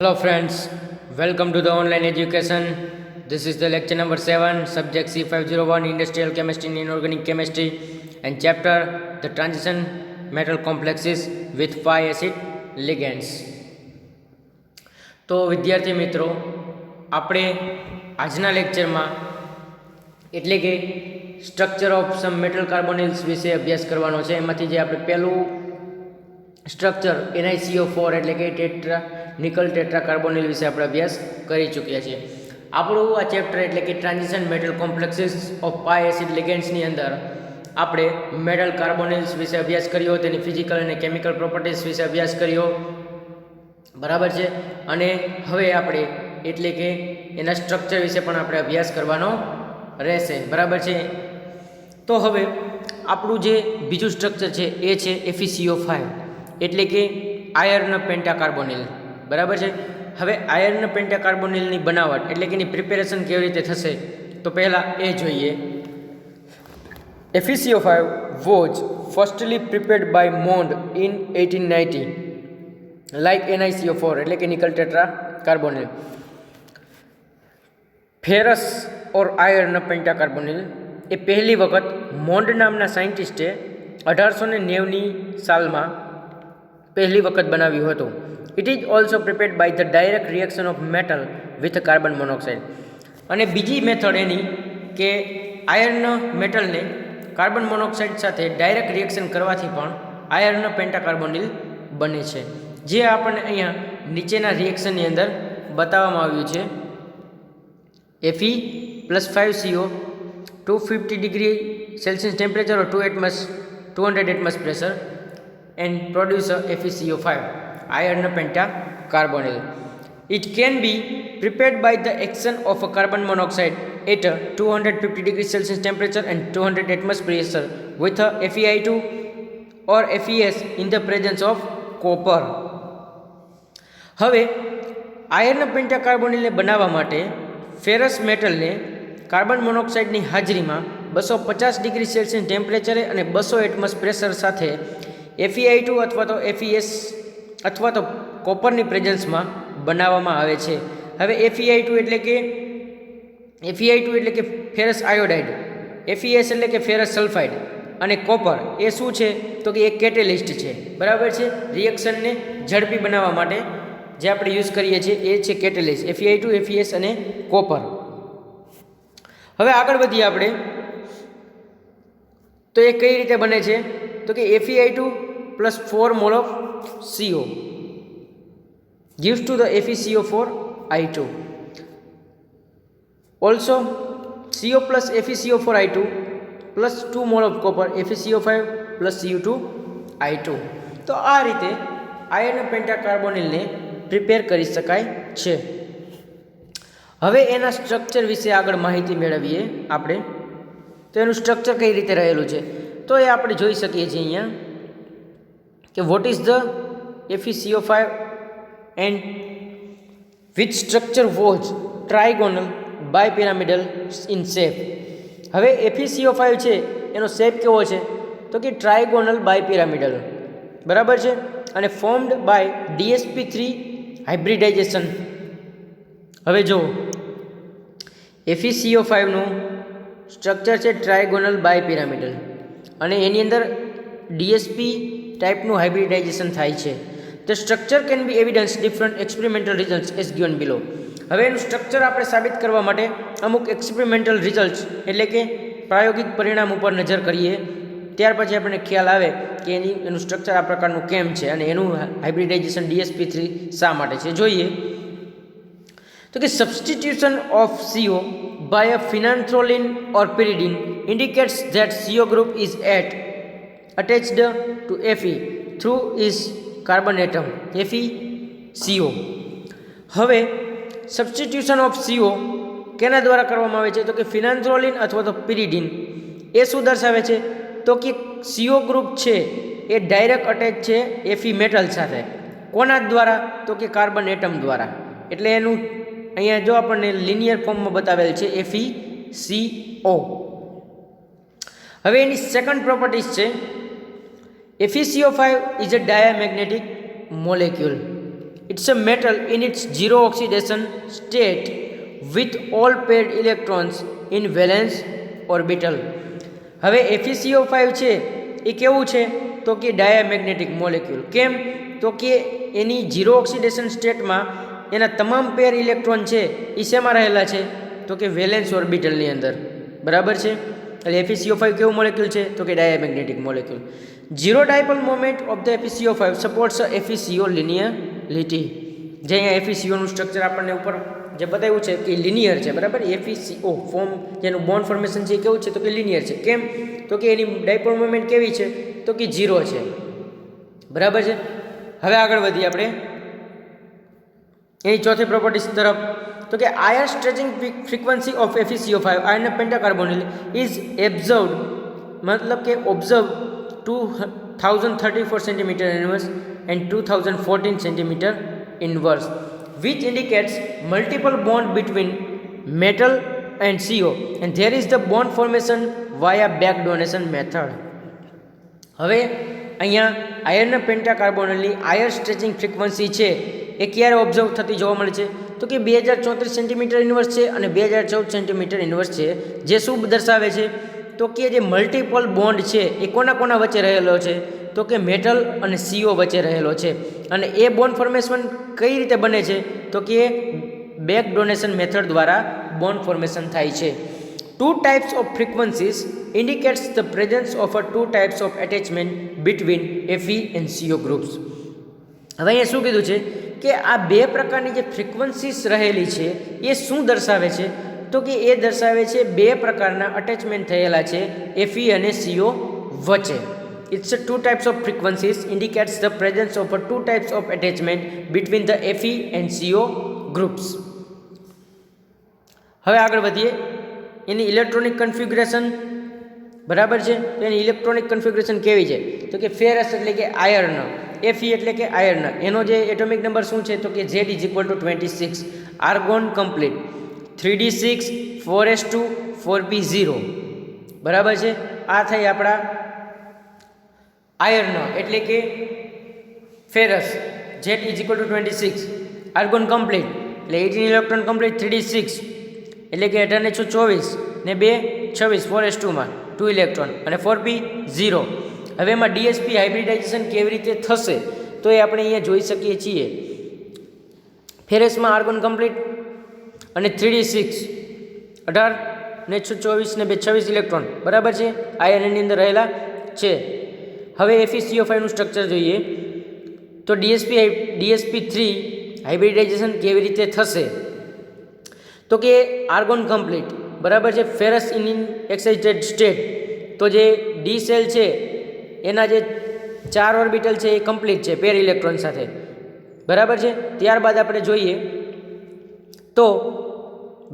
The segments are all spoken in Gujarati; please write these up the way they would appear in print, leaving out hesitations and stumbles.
Hello friends, welcome to the online education. This is the lecture number 7, subject C501, industrial chemistry and inorganic chemistry, and chapter the transition metal complexes with pi acid ligands. તો વિદ્યાર્થી મિત્રો, આપણે આજના લેક્ચરમાં એટલે કે સ્ટ્રક્ચર ઓફ સમ મેટલ કાર્બોનિલ્સ વિશે અભ્યાસ કરવાનો છે. એમાંથી જે આપણે પહેલું સ્ટ્રક્ચર NiCO4 એટલે કે ટેટ્રા નિકલ ટેટ્રા કાર્બોનિલ વિશે આપણે અભ્યાસ કરી ચૂક્યા છીએ. આપણું આ ચેપ્ટર એટલે કે transition metal complexes of pi acid લિગેન્ડ્સની અંદર આપણે મેટલ કાર્બોનિલ્સ વિશે અભ્યાસ કર્યો, તેની ફિઝિકલ અને કેમિકલ પ્રોપર્ટીઝ વિશે અભ્યાસ કર્યો, બરાબર છે. અને હવે આપણે એટલે કે એના સ્ટ્રક્ચર વિશે પણ આપણે અભ્યાસ કરવાનો રહેશે, બરાબર છે. તો હવે આપણું જે બીજું સ્ટ્રક્ચર છે એ છે FeCO5 એટલે કે આયર્ન પેન્ટાકાર્બોનિલ, બરાબર છે. હવે આયર્ન પેન્ટાકાર્બોનિલની બનાવટ એટલે કે એની પ્રિપેરેશન કેવી રીતે થશે તો પહેલાં એ જોઈએ. FeCO5 was firstly prepared by Mond in 1890 like NiCO4 એટલે કે નિકલ ટેટ્રા કાર્બોનિલ. ફેરસ ઓર આયર્ન પેન્ટાકાર્બોનિલ એ પહેલી વખત મોન્ડ નામના સાયન્ટિસ્ટે 1890ની સાલમાં પહેલી વખત બનાવ્યું હતું. It is also prepared by the direct reaction of metal with carbon monoxide. અને બીજી મેથડ એની કે આયર્ન મેટલને કાર્બન મોનોક્સાઇડ સાથે ડાયરેક્ટ રિએક્શન કરવાથી પણ આયર્ન પેન્ટાકાર્બોનિલ બને છે, જે આપણને અહીંયા નીચેના રિએક્શનની અંદર બતાવવામાં આવ્યું છે. Fe + 5CO 250 degree Celsius temperature or 200 atmosphere pressure and produce FeCO5 iron pentacarbonyl. It can be prepared by the action of a carbon monoxide at 250 degree Celsius temperature and 200 atmosphere pressure with a Fe2 or Fes in the presence of copper. હવે આયર્ન પેન્ટાકાર્બોનિલને બનાવવા માટે ફેરસ મેટલને કાર્બન મોનોક્સાઇડની હાજરીમાં 250 ડિગ્રી સેલ્સિયસ ટેમ્પરેચરે અને 200 એટમોસ્ફિયર પ્રેશર સાથે Fe2 અથવા તો Fes અથવા તો કોપરની પ્રેઝન્સમાં બનાવવામાં આવે છે. હવે Fe2 એટલે કે ફેરસ આયોડાઇડ, Fes એટલે કે ફેરસ સલ્ફાઇડ અને કોપર એ શું છે તો કે એક કેટેલિસ્ટ છે, બરાબર છે. રિએક્શનને ઝડપી બનાવવા માટે જે આપણે યુઝ કરીએ છીએ એ છે કેટેલિસ્ટ, Fe2, Fes અને કોપર. હવે આગળ વધીએ આપણે તો એ કઈ રીતે બને છે તો કે Fe2 + 4 mol of CO gives to the FeCO4I2. Also CO plus FeCO4I2 plus 2 mol of copper FeCO5 plus Cu2I2. તો આ રીતે આયર્ન પેન્ટાકાર્બોનિલને પ્રિપેર કરી શકાય છે. હવે એના સ્ટ્રક્ચર વિશે આગળ માહિતી મેળવીએ આપણે. તો એનું સ્ટ્રક્ચર કઈ રીતે રહેલું છે તો એ આપણે જોઈ શકીએ છીએ અહીંયા કે what is the FeCO5 and which structure was trigonal bipyramidal in shape. હવે FeCO5 છે એનો શેપ કેવો છે તો કે ટ્રાયગોનલ બાયપિરામિડલ, બરાબર છે, અને ફોર્મ્ડ બાય DsP3 હાઇબ્રિડાઇઝેશન. હવે જો FeCO5નું સ્ટ્રક્ચર છે ટ્રાયગોનલ બાયપિરામિડલ અને એની અંદર DsP ટાઈપનું હાઇબ્રિડાઇઝેશન થાય છે. The structure can be evidence different experimental results as given below. હવે એનું સ્ટ્રક્ચર આપણે સાબિત કરવા માટે અમુક એક્સપેરિમેન્ટલ રિઝલ્ટ્સ એટલે કે પ્રાયોગિક પરિણામ ઉપર નજર કરીએ, ત્યાર પછી આપણને ખ્યાલ આવે કે એનું સ્ટ્રક્ચર આ પ્રકારનું કેમ છે અને એનું હાઇબ્રિડાઇઝેશન DsP3 શા માટે છે. જોઈએ તો કે substitution of CO by a phenanthroline or pyridine indicates that CO group is attached to Fe through its carbon atom FeCO. હવે સબસ્ટિટ્યુશન ઓફ CO કેના દ્વારા કરવામાં આવે છે તો કે ફિનાન્થ્રોલિન અથવા તો પિરિડિન. એ શું દર્શાવે છે તો કે CO ગ્રુપ છે એ ડાયરેક્ટ અટેચ છે Fe મેટલ સાથે. કોના દ્વારા તો કે કાર્બન એટમ દ્વારા. એટલે એનું અહીંયા જો આપણને લિનિયર ફોર્મમાં બતાવેલ છે FeCO. હવે એની સેકન્ડ પ્રોપર્ટીઝ છે FeCO5 is a diamagnetic molecule. It's a metal in its zero oxidation state with all paired electrons in valence orbital. હવે FeCO5 છે એ કેવું છે તો કે ડાયામેગ્નેટિક મોલેક્યુલ. કેમ તો કે એની ઝીરો ઓક્સિડેશન સ્ટેટમાં એના તમામ પેર ઇલેક્ટ્રોન છે એ શેમાં રહેલા છે તો કે વેલેન્સ ઓર્બિટલની અંદર. બરાબર છે. એટલે FeCO5 કેવું મોલેક્યુલ છે તો કે diamagnetic molecule. Zero dipole moment of the FeCO5 supports FeCO linearity. જે અહીંયા FeCOનું સ્ટ્રક્ચર આપણને ઉપર જે બતાવ્યું છે કે લિનિયર છે. બરાબર. FeCO ફોર્મ જેનું બોન્ડ ફોર્મેશન છે એ કેવું છે તો કે લિનિયર છે. કેમ તો કે એની ડાયપોલ મોમેન્ટ કેવી છે તો કે 0 છે. બરાબર છે. હવે આગળ વધીએ આપણે એની ચોથી પ્રોપર્ટીઝ તરફ. તો કે higher stretching frequency of FeCO5 iron pentacarbonyl is observed મતલબ કે observe 2034 centimetre inverse and 2014 centimetre inverse, which indicates multiple bond between metal and CO, and there is the bond formation via back donation method. હવે અહીંયા આયર્ન પેન્ટાકાર્બોનલની હાયર સ્ટ્રેચિંગ ફ્રીક્વન્સી છે એ ક્યારે ઓબ્ઝર્વ થતી જોવા મળે છે તો કે 2034 સેન્ટીમીટર ઇન્વર્સ છે અને 2014 સેન્ટીમીટર ઇન્વર્સ છે. જે શું દર્શાવે છે તો કે જે મલ્ટિપલ બોન્ડ છે એ કોના વચ્ચે રહેલો છે તો કે મેટલ અને CO વચ્ચે રહેલો છે. અને એ બોન્ડ ફોર્મેશન કઈ રીતે બને છે તો કે બેક ડોનેશન મેથડ દ્વારા બોન્ડ ફોર્મેશન થાય છે. Two types of frequencies indicates the presence of a two types of attachment between Fe and CO groups. હવે અહીંયા શું કીધું છે કે આ બે પ્રકારની જે ફ્રીક્વન્સીસ રહેલી છે એ શું દર્શાવે છે તો કે એ દર્શાવે છે બે પ્રકારના અટેચમેન્ટ થયેલા છે Fe અને CO વચ્ચે. It's a two types of frequencies indicates the presence of a two types of attachment between the Fe and CO groups. હવે આગળ વધીએ એની ઇલેક્ટ્રોનિક કન્ફિગ્યુરેશન. બરાબર છે. તો એની ઇલેક્ટ્રોનિક કન્ફિગ્યુરેશન કેવી છે તો કે ફેરસ એટલે કે આયર્ન, Fe એટલે કે આયર્ન, એનો જે એટોમિક નંબર શું છે તો કે Z = 26, argon complete 3d6 4s2 4p0. બરાબર છે. આ થઈ આપણા આયર્ન એટલે કે ફેરસ, Z = 26, આર્ગોન કમ્પ્લીટ એટલે 18 ઇલેક્ટ્રોન કમ્પ્લીટ 3d6 એટલે કે 18 ને 24 ને 2 26 4s2 માં 2 ઇલેક્ટ્રોન અને 4p0. હવે એમાં DSP હાઇબ્રિડાઇઝેશન કેવી રીતે થશે તો એ આપણે અહીંયા જોઈ શકીએ છીએ. ફેરસમાં આર્ગોન કમ્પ્લીટ અને 3d6 18 ને 24 ને 2 26 ઇલેક્ટ્રોન. બરાબર છે. આયર્નની અંદર રહેલા છે. હવે FeCO5 નું સ્ટ્રક્ચર જોઈએ તો DSP3 હાઇબ્રિડાઇઝેશન કેવી રીતે થશે તો કે આર્ગોન કમ્પ્લીટ. બરાબર છે. Ferrous in excited state. તો જે ડી સેલ છે એના જે 4 ઓર્બિટલ છે એ કમ્પ્લીટ છે પેર ઇલેક્ટ્રોન સાથે. બરાબર છે. ત્યારબાદ આપણે જોઈએ તો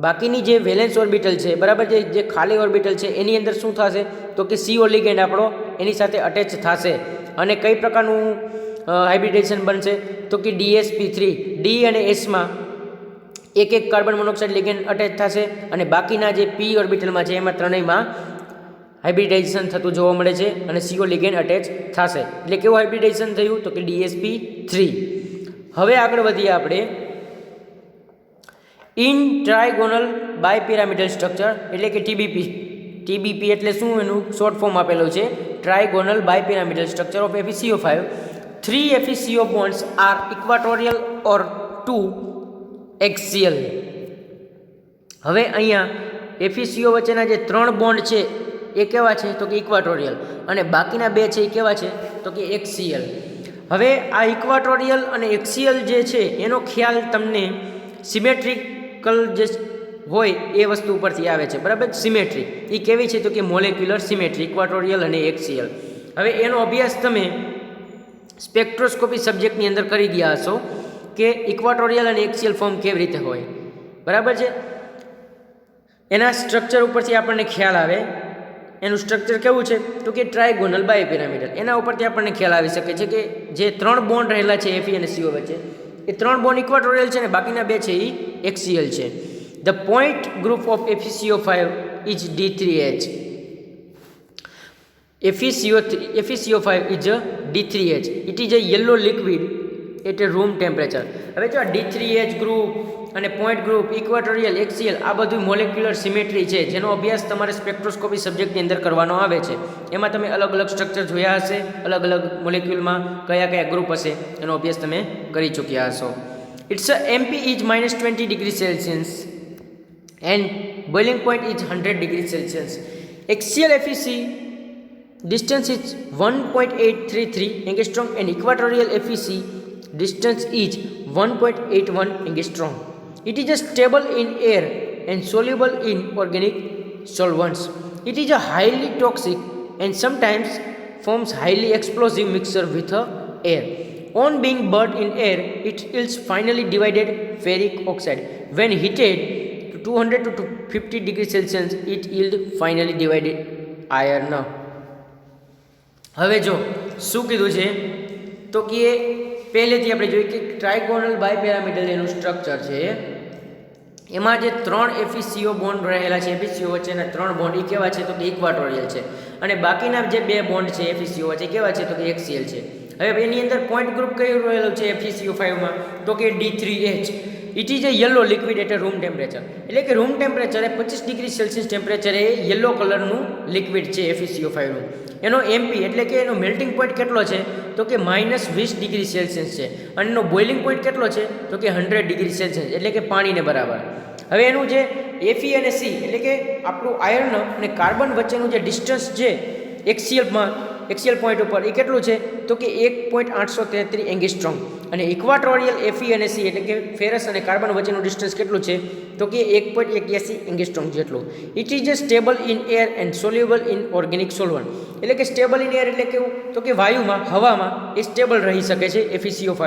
બાકીની જે વેલેન્સ ઓર્બિટલ છે બરાબર છે જે ખાલી ઓર્બિટલ છે એની અંદર શું થશે તો કે CO લિગેન્ડ આપણો એની સાથે અટેચ થશે. અને કઈ પ્રકારનું હાઇબ્રિડાઇઝેશન બનશે તો કે DSP3 ડી અને એસમાં એક કાર્બન મોનોક્સાઇડ લિગેન્ડ અટેચ થશે અને બાકીના જે P ઓર્બિટલમાં છે એમાં ત્રણેયમાં હાઇબ્રિડાઇઝેશન થતું જોવા મળે છે અને CO લિગેન્ડ અટેચ થશે. એટલે કેવું હાઇબ્રિડાઇઝેશન થયું તો કે DSP3. હવે આગળ વધીએ આપણે ઇન ટ્રાયગોનલ બાયપિરામિડલ સ્ટ્રક્ચર એટલે કે TBP એટલે શું એનું શોર્ટ ફોર્મ આપેલું છે ટ્રાયગોનલ બાયપિરામિડલ structure of FeCO5. 3 FeCO bonds are equatorial or 2 axial. હવે અહીંયા FeCO વચ્ચેના જે 3 બોન્ડ છે એ કેવા છે તો કે ઇક્વાટોરિયલ અને બાકીના 2 છે એ કેવા છે તો કે એક્સિયલ. હવે આ ઇક્વાટોરિયલ અને એક્સિયલ જે છે એનો ખ્યાલ તમને સિમેટ્રિકલ જે હોય એ વસ્તુ ઉપરથી આવે છે. બરાબર. સિમેટ્રી એ કેવી છે તો કે મોલેક્યુલર સિમેટ્રી ઇક્વાટોરિયલ અને એક્સિયલ. હવે એનો અભ્યાસ તમે સ્પેક્ટ્રોસ્કોપી સબ્જેક્ટની અંદર કરી ગયા હશો કે ઇક્વાટોરિયલ અને એક્સિયલ ફોર્મ કેવી રીતે હોય. બરાબર છે. એના સ્ટ્રક્ચર ઉપરથી આપણને ખ્યાલ આવે. એનું સ્ટ્રક્ચર કેવું છે તો કે ટ્રાયગોનલ બાયપિરામિડલ. એના ઉપરથી આપણને ખ્યાલ આવી શકે છે કે જે 3 બોન્ડ રહેલા છે Fe અને CO વચ્ચે એ 3 બોન્ડ ઇક્વાટોરિયલ છે અને બાકીના 2 છે એ એક્સિયલ છે. The point group of FeCO5 is D3H. FeCO5 is a D3H. It is a yellow liquid at a room temperature. હવે જો આ D3H ગ્રુપ અને પોઈન્ટ ગ્રુપ, ઇક્વાટોરિયલ, એક્સિયલ આ બધું મોલેક્યુલર સિમેટ્રી છે, જેનો અભ્યાસ તમારે સ્પેક્ટ્રોસ્કોપી સબ્જેક્ટની અંદર કરવાનો આવે છે. એમાં તમે અલગ અલગ સ્ટ્રક્ચર જોયા હશે, અલગ અલગ મોલેક્યુલમાં કયા કયા ગ્રુપ હશે એનો અભ્યાસ તમે કરી ચૂક્યા હશો. It's MP is -20 degrees Celsius and boiling point is 100 degrees Celsius. Axial FEC distance is 1.833 angstrom and equatorial FEC distance is 1.81 angstrom. It is stable in air and soluble in organic solvents. It is a highly toxic and sometimes forms highly explosive mixture with air. On being burnt in air, it yields finely divided ferric oxide. When heated to 200 to 250 degrees Celsius, it yields finely divided iron. હવે જો શું કીધું છે તો કે પહેલેથી આપણે જોઈએ કે ટ્રાયગોનલ બાયપિરામિડલ એનું સ્ટ્રક્ચર છે. એમાં જે 3 FeCO બોન્ડ રહેલા છે, FeCO વચ્ચેના 3 બોન્ડ એ કેવા છે તો કે ઇક્વાટોરિયલ છે, અને બાકીના જે 2 બોન્ડ છે FeCO વચ્ચે કેવા છે તો કે એક્સિયલ છે. હવે એની અંદર પોઈન્ટ ગ્રુપ કયું રહેલું છે FeCO5 માં તો કે D3H. It is a yellow liquid at room temperature, એટલે કે રૂમ ટેમ્પરેચરે 25 ડિગ્રી સેલ્સિયસ ટેમ્પરેચરે યલો કલરનું લિક્વિડ છે FeCO5નું. એનો MP એટલે કે એનો મેલ્ટિંગ પોઈન્ટ કેટલો છે તો કે -20 ડિગ્રી સેલ્સિયસ છે, અને એનો બોઇલિંગ પોઈન્ટ કેટલો છે તો કે 100 ડિગ્રી સેલ્સિયસ, એટલે કે પાણીને બરાબર. હવે એનું જે Fe અને C એટલે કે આપણું આયર્ન અને કાર્બન વચ્ચેનું જે ડિસ્ટન્સ છે એક્સિયલ પોઈન્ટ ઉપર એ કેટલું છે તો કે 1.833 એંગસ્ટ્રોમ, અને ઇક્વાટોરિયલ Fe અને C એટલે કે ફેરસ અને કાર્બન વચ્ચેનું ડિસ્ટન્સ કેટલું છે તો કે 1.81 એંગસ્ટ્રોમ જેટલું. It is stable in air and soluble in organic solvent, એટલે કે સ્ટેબલ ઇન એર એટલે કેવું તો કે વાયુમાં, હવામાં એ સ્ટેબલ રહી શકે છે FeCO5,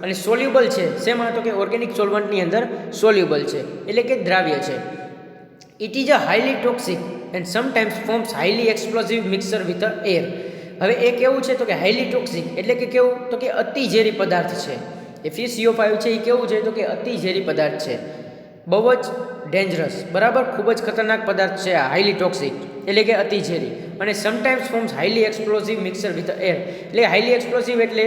અને સોલ્યુબલ છે શેમાં તો કે ઓર્ગેનિક સોલ્વન્ટની અંદર સોલ્યુબલ છે, એટલે કે દ્રાવ્ય છે. It is a highly toxic and sometimes forms highly explosive mixer with air. હવે એ કેવું છે તો કે હાઈલી ટોક્સિક એટલે કે કેવું તો કે અતિ ઝેરી પદાર્થ છે. FeCO5 છે એ કેવું છે તો કે અતિ ઝેરી પદાર્થ છે, બહુ જ ડેન્જરસ, બરાબર, ખૂબ જ ખતરનાક પદાર્થ છે આ, હાઈલી ટોક્સિક એટલે કે અતિ ઝેરી, અને sometimes forms highly explosive mixer with air, એટલે હાઈલી એક્સપ્લોઝિવ એટલે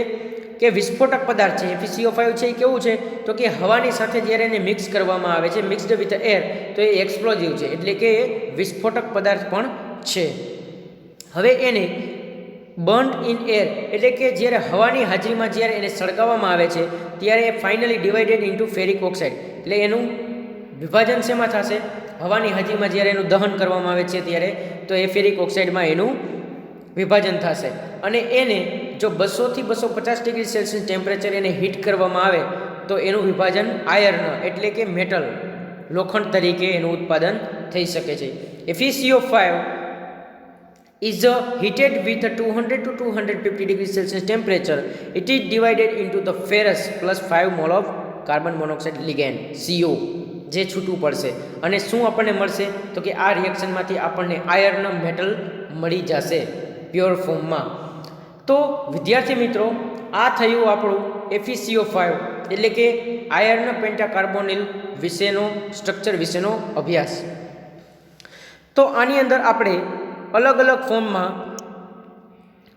કે વિસ્ફોટક પદાર્થ છે. FeCO5 છે એ કેવું છે તો કે હવાની સાથે જ્યારે એને મિક્સ કરવામાં આવે છે, મિક્સ્ડ વિથ એર, તો એ એક્સપ્લોઝિવ છે, એટલે કે એ વિસ્ફોટક પદાર્થ પણ છે. હવે એને બર્ન્ટ ઇન એર એટલે કે જ્યારે હવાની હાજરીમાં જ્યારે એને સળગાવવામાં આવે છે ત્યારે એ finally divided into ferric oxide, એટલે એનું વિભાજન શેમાં થશે હવાની હાજરીમાં જ્યારે એનું દહન કરવામાં આવે છે ત્યારે, તો એ ફેરિક ઓક્સાઇડમાં એનું વિભાજન થશે, અને એને જો 200 થી 250 ડિગ્રી સેલ્સિયસ ટેમ્પરેચર એને હીટ કરવામાં આવે તો એનું વિભાજન આયર્ન એટલે કે મેટલ, લોખંડ તરીકે એનું ઉત્પાદન થઈ શકે છે. FeCO5 is heated with 200 to 250 degrees Celsius temperature. It is divided into the ferrous plus 5 mol of carbon monoxide ligand CO જે છૂટું પડશે, અને શું આપણને મળશે તો કે આ રિએક્શનમાંથી આપણને આયર્ન મેટલ મળી જશે પ્યોર ફોર્મમાં. તો વિદ્યાર્થી મિત્રો, આ થયું આપણું FeCO5 એટલે કે આયર્ન પેન્ટાકાર્બોનિલ વિશેનો સ્ટ્રક્ચર વિશેનો અભ્યાસ. તો આની અંદર આપણે અલગ અલગ ફોર્મમાં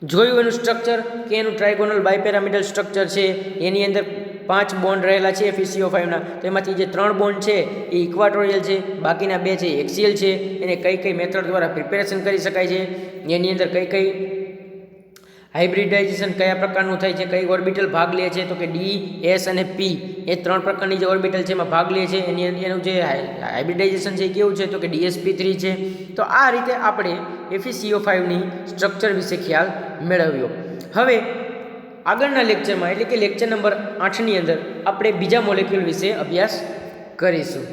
જોયું એનું સ્ટ્રક્ચર કે એનું ટ્રાયગોનલ બાયપિરામિડલ સ્ટ્રક્ચર છે, એની અંદર 5 બોન્ડ રહેલા છે FeCO5ના, તો એમાંથી જે 3 બોન્ડ છે એ ઇક્વાટોરિયલ છે, બાકીના 2 છે એક્સિયલ છે. એને કઈ કઈ મેથડ દ્વારા પ્રિપેરેશન કરી શકાય છે, એની અંદર કઈ કઈ હાઇબ્રિડાઇઝેશન કયા પ્રકારનું થાય છે, કઈ ઓર્બિટલ ભાગ લે છે તો કે D, S અને P એ 3 પ્રકારની જે ઓર્બિટલ છે એમાં ભાગ લે છે. એનું જે હાઇબ્રિડાઇઝેશન છે એ કેવું છે તો કે DsP3 છે. તો આ રીતે આપણે FeCO5ની સ્ટ્રક્ચર વિશે ખ્યાલ મેળવ્યો. હવે આગળના લેક્ચરમાં એટલે કે લેક્ચર નંબર 8ની અંદર આપણે બીજા મોલેક્યુલ વિશે અભ્યાસ કરીશું.